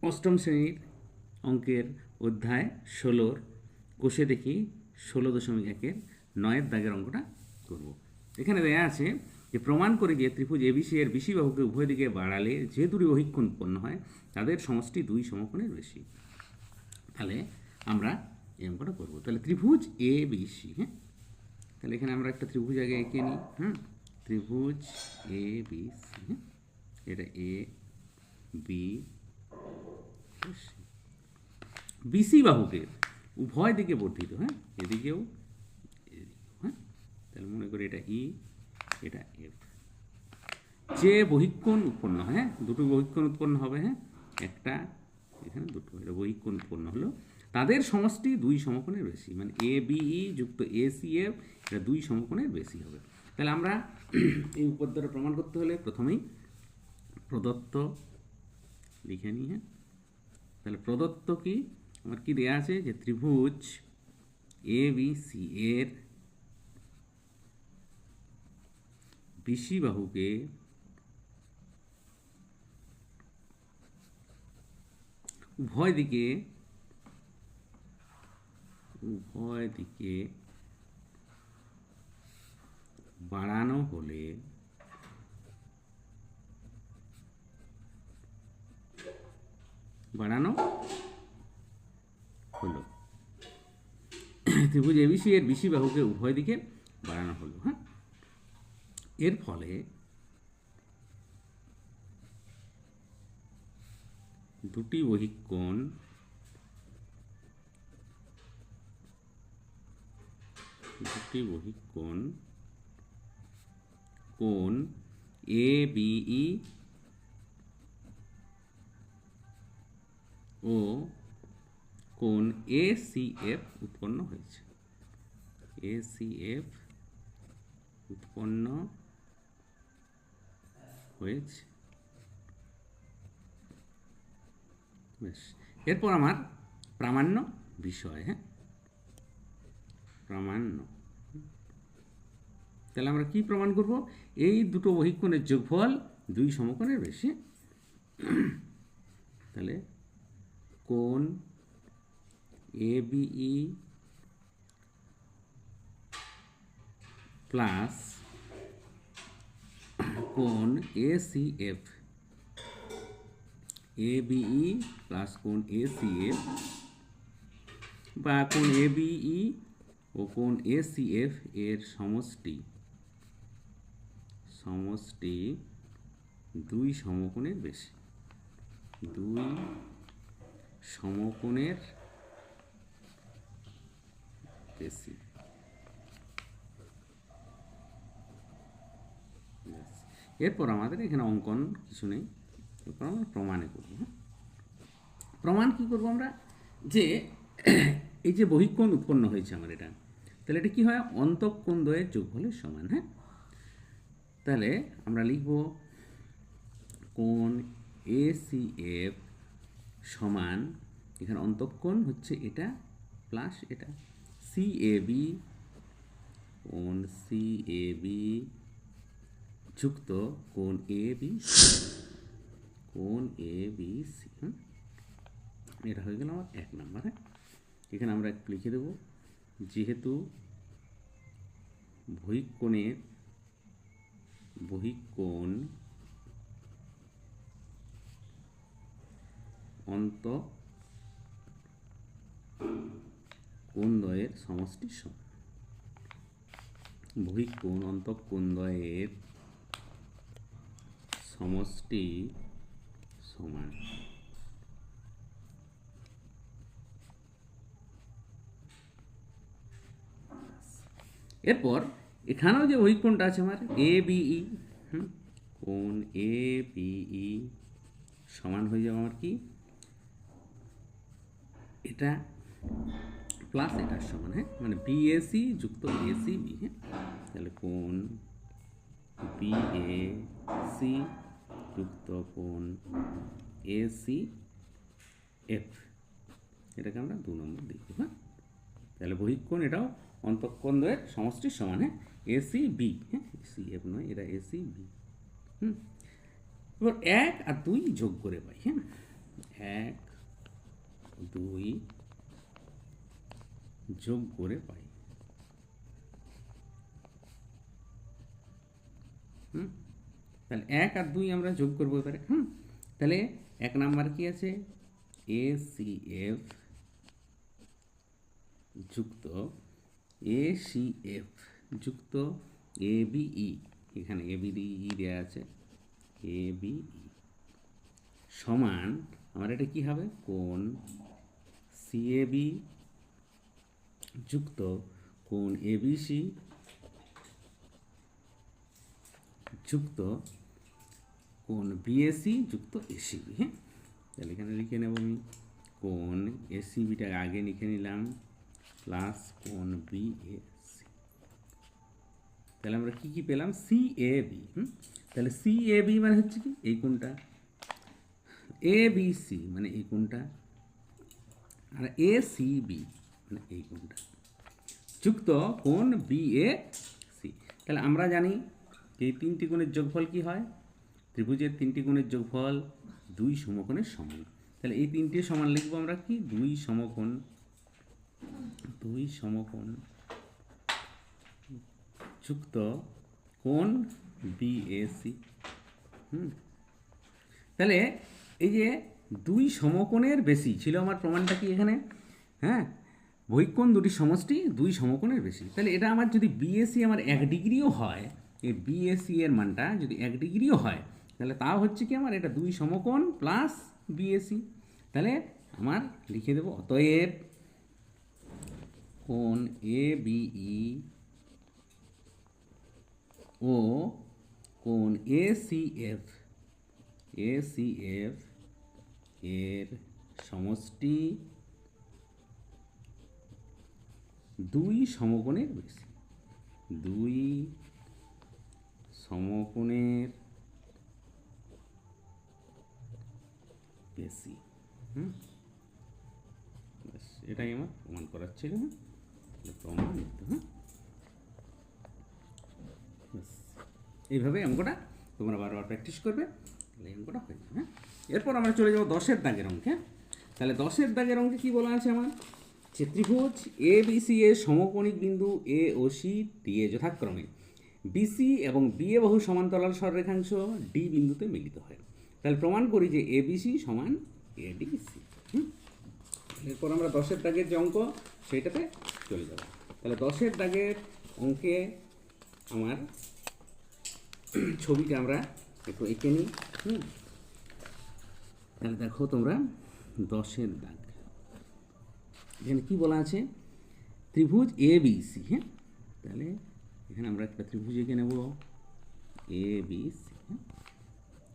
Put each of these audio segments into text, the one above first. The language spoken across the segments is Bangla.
অষ্টম শ্রেণীর অঙ্কের অধ্যায় 16 কোষে দেখি 16.1 9 দাগের অঙ্কটা করব। এখানে দেয়া আছে যে প্রমাণ করে যে ত্রিভুজ এবিসি এর বিসি বাহুকে উভয় দিকে বাড়ালে যে দুটি বহিঃকোণ উৎপন্ন হয় তাদের সমষ্টি দুই সমকোণের বেশি। তাহলে আমরা এই অঙ্কটা করবো। তাহলে ত্রিভুজ এ বিসি, হ্যাঁ, তাহলে এখানে আমরা একটা ত্রিভুজ আগে এঁকে নিই। ত্রিভুজ এ বিসি, হ্যাঁ, এটা এ বি বিসি বাহুকে উভয় দিকে বর্ধিত, হ্যাঁ, এদিকেও এদিকেও, হ্যাঁ, তাহলে মনে করি এটা ই, এটা এফ, যে বহিঃকোণ উৎপন্ন হয়, হ্যাঁ, দুটো বহিঃকোণ উৎপন্ন হবে, হ্যাঁ, একটা এখানে দুটো, এটা বহিঃকোণ উৎপন্ন হলো, তাদের সমষ্টি দুই সমকোণের বেশি, মানে এ বিই যুক্ত এ সি এফ, এটা দুই সমকোণের বেশি হবে। তাহলে আমরা এই উপর দ্বারা প্রমাণ করতে হলে প্রথমেই প্রদত্ত লিখে নিই, হ্যাঁ, তাহলে প্রদত্ত কি আমার কি দেয়া আছে যে ত্রিভুজ এ বি সি এর বিসি বাহুকে উভয় দিকে বাড়ানো হলে হলো ত্রিভুজ এবিসি এর বিসি বাহুকে উভয় দিকে বাড়ানো হলো, হ্যাঁ, এর ফলে দুটি বহিঃকোণ কোণ এ বিই ও কোণ এ সি এফ উৎপন্ন হয়েছে। এ সি এফ উৎপন্ন হয়েছে। বেশ, এরপর আমার প্রামাণ্য বিষয়, হ্যাঁ, প্রামাণ্য। তাহলে আমরা কি প্রমাণ করব? এই দুটো বহিঃকোণের যোগফল দুই সমকোণের বেশি। তাহলে কোণ এ বিই প্লাস কোণ A C F, A B plus কোণ এ সি এফ, বা কোণ এ বিই ও কোণ এ সি এফ এর সমষ্টি দুই সমকোণের বেশি। দুই সমকোণের বেশি। এরপর আমাদের এখানে অঙ্কন কিছু নেই, এরপর আমরা প্রমাণে করবো। প্রমাণ কি করবো আমরা? যে এই যে বহিঃকোণ উৎপন্ন হয়েছে আমার এটা, তাহলে এটা কি হয়? অন্তঃকোণ দ্বয়ের যোগফলের সমান, হ্যাঁ। তাহলে আমরা লিখব কোণ এ সি এফ সমান, এখানে অন্তঃকোণ হচ্ছে এটা প্লাস এটা, সি এ বি, কোণ সি এ বি যুক্ত কোণ এ বি, কোণ এ বি সি, এটা হয়ে গেল আমার 1 নম্বর। হ্যাঁ, এখানে আমরা একটু লিখে দেব, যেহেতু বহিঃকোণ অন্তঃকোণ দ্বয়ের সমষ্টি সমান, বহিঃকোণ অন্তঃকোণ দ্বয়ের সমষ্টি সমান। এরপর এখানেও যে বহিঃকোণটা আছে আমার এ বিই, কোণ এ বিই সমান হয়ে যাবে আমার কি এটা প্লাস এটার সমান, হ্যাঁ, মানে বিএসি যুক্ত এসি বি, হ্যাঁ, তাহলে কোণ বিএসি যুক্ত কোণ এসি এফ, এটাকে আমরা 2 নম্বর দিব, হ্যাঁ। তাহলে বহিঃকোণ এটাও অন্তঃকোণ দ্বয়ের সমষ্টির সমান, হ্যাঁ, এসি বি, হ্যাঁ, সি এফ নয়, এটা এসি বি। এবার 1 আর 2 যোগ করে পাই, হ্যাঁ, 1 2 যোগ করে পাই। তাহলে 1 আর 2 আমরা যোগ করবো এবারে। তাহলে 1 নাম্বার কি আছে, ACF যুক্ত ACF যুক্ত ABE, এখানে ABE দেওয়া আছে, ABE সমান আমার এটা কি হবে, কোণ CAB যুক্ত কোণ ABC যুক্ত কোণ BAC যুক্ত ACB। হ্যাঁ, তাহলে এখানে লিখে নেব আমি কোণ ACBটা আগে লিখে নিলাম প্লাস কোণ BAC। তাহলে আমরা কি কি পেলাম, CAB। তাহলে CAB মানে হচ্ছে কি এই কোণটা, ABC মানে এই কোণটা, আর ACB মানে এই কোণটা যুক্ত কোণ BAC। তাহলে আমরা জানি যে এই তিনটি কোণের যোগফল কি হয়, ত্রিভুজের তিনটি কোণের যোগফল 2 সমকোণের সমান। তাহলে এই তিনটি সমান লিখবো আমরা কি, 2 সমকোণ যুক্ত কোণ BAC। তাহলে এই যে 2 সমকোণের বেশি ছিল আমার প্রমাণটা কি এখানে, হ্যাঁ, বহিকোণ দুটি সমষ্টি 2 সমকোণের বেশি। তাহলে এটা আমার যদি BAC আমার 1 ডিগ্রিও হয়, এই BAC এর মানটা যদি 1 ডিগ্রিও হয়, তাহলে তাও হচ্ছে কি আমার এটা 2 সমকোণ প্লাস BAC। তাহলে আমার লিখে দেবো অতএব কোণ ABE ও কোণ ACF এর সমষ্টি 2 সমকোণের বেশি, 2 সমকোণের বেশি। এটাই আমার প্রমাণ করার ছিল। প্রমাণিত। এইভাবে অঙ্কটা তোমরা বারবার প্র্যাকটিস করবে, তাহলে অঙ্কটা হয়ে যাবে। এরপর আমরা চলে যাবো 10-এর দাগের অঙ্কে। তাহলে 10-এর দাগের অঙ্কে কী বলা আছে আমার, যে ত্রিভুজ ABC এর সমকোণিক বিন্দু A ও C দিয়ে যথাক্রমে BC এবং BA বাহু সমান্তরাল সরলরেখাংশ D বিন্দুতে মিলিত হয়। তাহলে প্রমাণ করি যে ABC সমান ADC। এরপর আমরা 10-এর দাগের যে অঙ্ক সেইটাতে চলে যাব। তাহলে 10-এর দাগের অঙ্কে আমার ছবিটা আমরা একটু এঁকে নিই। তাহলে দেখো তোমরা 10-এর দাগ, এখানে কি বলা আছে, ত্রিভুজ ABC। হ্যাঁ, তাহলে এখানে আমরা একটা ত্রিভুজ এঁকে নেব ABC।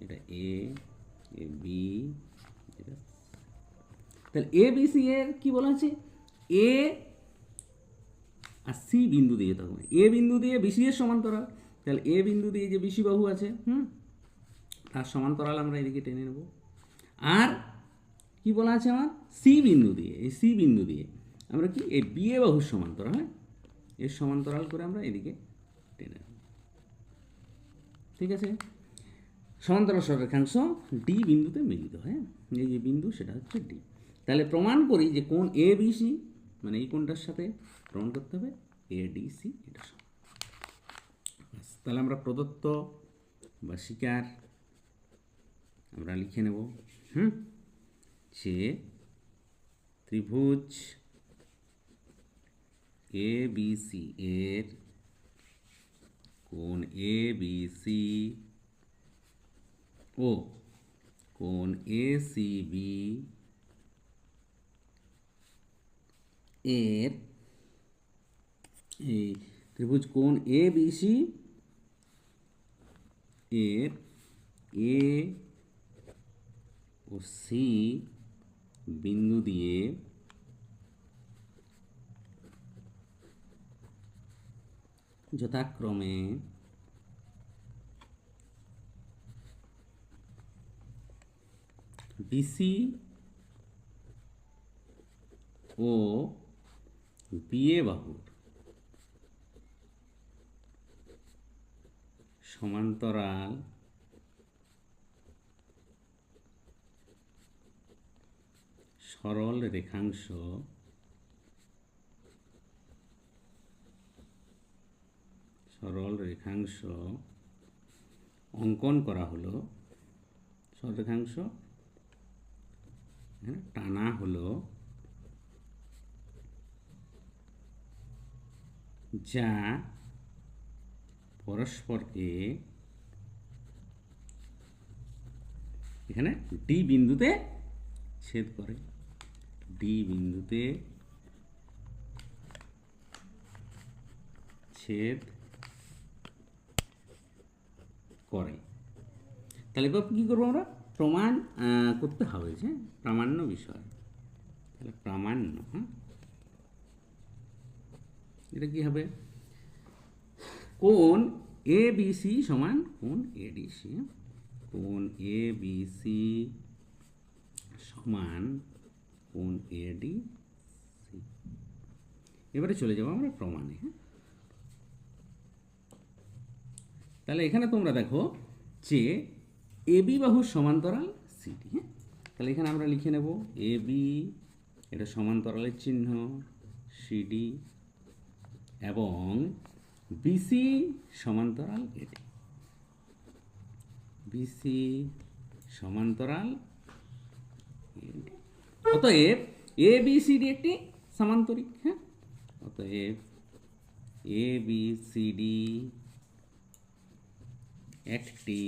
এটা A, B, এটা। তাহলে ABC এর কি বলা আছে, A আর C বিন্দু দিয়ে যেতে হবে। A বিন্দু দিয়ে BC এর সমান্তরাল, তাহলে A বিন্দু দিয়ে যে BC বাহু আছে তার সমান্তরাল আমরা এদিকে টেনে নেব। আর কি বলা আছে আমার, C বিন্দু দিয়ে, এই C বিন্দু দিয়ে আমরা কি এই BA বাহুর সমান্তরাল, হ্যাঁ, এর সমান্তরাল করে আমরা এদিকে টেনে নেব। ঠিক আছে, সমান্তরাল সরলরেখাংশ D বিন্দুতে মিলিত হয়, এই যে বিন্দু সেটা হচ্ছে D। তাহলে প্রমাণ করি যে কোণ ABC মানে এই কোণটার সাথে প্রমাণ করতে হবে ADC এটা সমান। তাহলে আমরা প্রদত্ত বা স্বীকার আমরা লিখে নেব যে ত্রিভুজ ABC এর কোণ ABC ও কোণ ACB এর, এই ত্রিভুজ কোণ ABC এর A ও C বিন্দু দিয়ে যথাক্রমে BC ও BA বাহুর সমান্তরাল সরল রেখাংশ অঙ্কন করা হলো, সরল রেখাংশ টানা হলো, যা পরস্পরকে এখানে ডি বিন্দুতে ছেদ করে, ডি বিন্দুতে ছেদ করে। তাহলে এবার কী করবো আমরা? প্রমাণ করতে হবে, যে প্রামাণ্য বিষয়। তাহলে প্রামাণ্য, হ্যাঁ, এটা কী হবে? কোণ এ বি সি সমান কোণ এডিসি, কোণ এ বি সি সমান কোণ এডি সি। এবারে চলে যাবো আমরা প্রমাণে। হ্যাঁ, তাহলে এখানে তোমরা দেখো যে এবি বাহুর সমান্তরাল সিডি। হ্যাঁ, তাহলে এখানে আমরা লিখে নেব এবি, এটা সমান্তরালের চিহ্ন, সিডি, এবং বিসি সমান্তরাল এডি, বিসি সমান্তরাল এডি। অতএব এ বি সি ডি একটি সামান্তরিক। হ্যাঁ, অতএব এ বি সি ডি একটি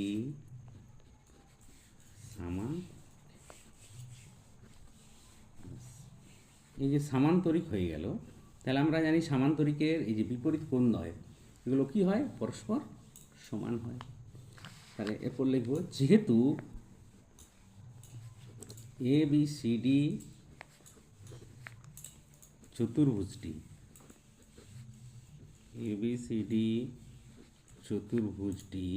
এই যে সামান্তরিক হয়ে গেল। তাহলে আমরা জানি সামান্তরিকের এই যে বিপরীত কোণদ্বয়, এগুলো কি হয়? পরস্পর সমান হয়। তাহলে এরপর লিখব, যেহেতু A B C D চতুর্ভুজটি, A B C D চতুর্ভুজটি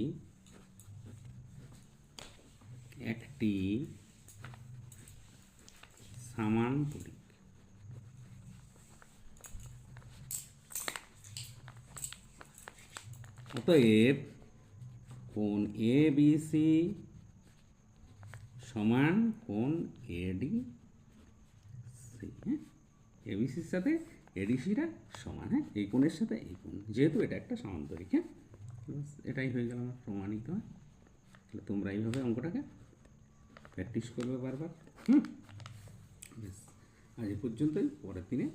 একটি সামান্তরিক, অতএব কোণ এ বি সি সমান কোণ এডি সি। হ্যাঁ, এবিসির সাথে এডিসিটা সমান। হ্যাঁ, এই কোণের সাথে এই কোণ, যেহেতু এটা একটা সামান্তরিক। হ্যাঁ, এটাই হয়ে গেল আমার প্রমাণিত। তাহলে তোমরা এইভাবে অঙ্কটাকে প্র্যাকটিস করবে বারবার। বেশ, আজ এ পর্যন্তই। পরের দিনে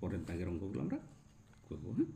পরের দাগের অঙ্কগুলো আমরা করবো। হ্যাঁ।